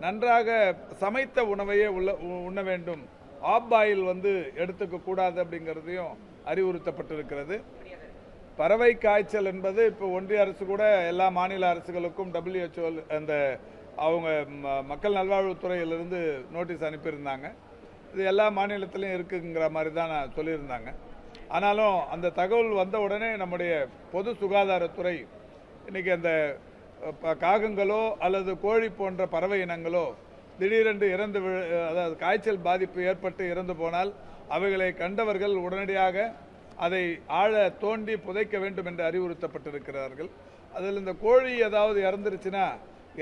நன்றாக சமைத்த உணவையே உண்ண வேண்டும். ஆப் ஆயில் எடுத்துக்க கூடாது அப்படிங்கிறதையும் அறிவுறுத்தப்பட்டிருக்கிறது. பறவை காய்ச்சல் என்பது இப்போ ஒன்றிய அரசு கூட எல்லா மாநில அரசுகளுக்கும் WHO அந்த அவங்க மக்கள் நல்வாழ்வுத்துறையிலிருந்து நோட்டீஸ் அனுப்பியிருந்தாங்க. இது எல்லா மாநிலத்திலையும் இருக்குங்கிற மாதிரி தான் நான் சொல்லியிருந்தாங்க. ஆனாலும் அந்த தகவல் வந்த உடனே நம்முடைய பொது சுகாதாரத்துறை இன்றைக்கி அந்த காகங்களோ அல்லது கோழி போன்ற பறவை இனங்களோ திடீரென்று அதாவது காய்ச்சல் பாதிப்பு ஏற்பட்டு இறந்து போனால் அவைகளை கண்டவர்கள் உடனடியாக அதை ஆழ தோண்டி புதைக்க வேண்டும் என்று அறிவுறுத்தப்பட்டிருக்கிறார்கள். அதில் இந்த கோழி ஏதாவது இறந்துருச்சுன்னா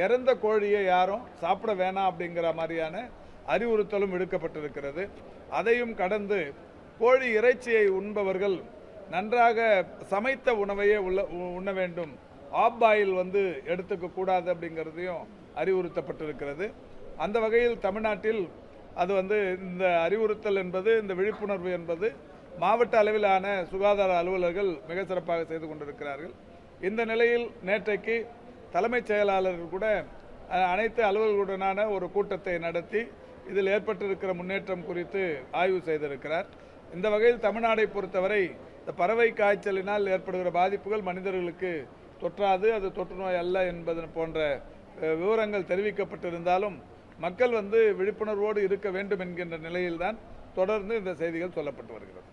இறந்த கோழியை யாரும் சாப்பிட வேணாம் அப்படிங்கிற மாதிரியான அறிவுறுத்தலும் விடுக்கப்பட்டிருக்கிறது. அதையும் கடந்து கோழி இறைச்சியை உண்பவர்கள் நன்றாக சமைத்த உணவையே உண்ண வேண்டும். ஆப் ஆயில் எடுத்துக்க கூடாது அப்படிங்கிறதையும் அறிவுறுத்தப்பட்டிருக்கிறது. அந்த வகையில் தமிழ்நாட்டில் அது இந்த அறிவுறுத்தல் என்பது, இந்த விழிப்புணர்வு என்பது மாவட்ட அளவிலான சுகாதார அலுவலர்கள் மிக சிறப்பாக செய்து கொண்டிருக்கிறார்கள். இந்த நிலையில் நேற்றைக்கு தலைமைச் செயலாளர்கள் கூட அனைத்து அலுவலர்களுடனான ஒரு கூட்டத்தை நடத்தி இதில் ஏற்பட்டிருக்கிற முன்னேற்றம் குறித்து ஆய்வு செய்திருக்கிறார். இந்த வகையில் தமிழ்நாடை பொறுத்தவரை இந்த பறவை காய்ச்சலினால் ஏற்படுகிற பாதிப்புகள் மனிதர்களுக்கு தொற்றாது, அது தொற்று நோய் அல்ல என்பது போன்ற விவரங்கள் தெரிவிக்கப்பட்டிருந்தாலும் மக்கள் விழிப்புணர்வோடு இருக்க வேண்டும் என்கின்ற நிலையில்தான் தொடர்ந்து இந்த செய்திகள் சொல்லப்பட்டு வருகிறது.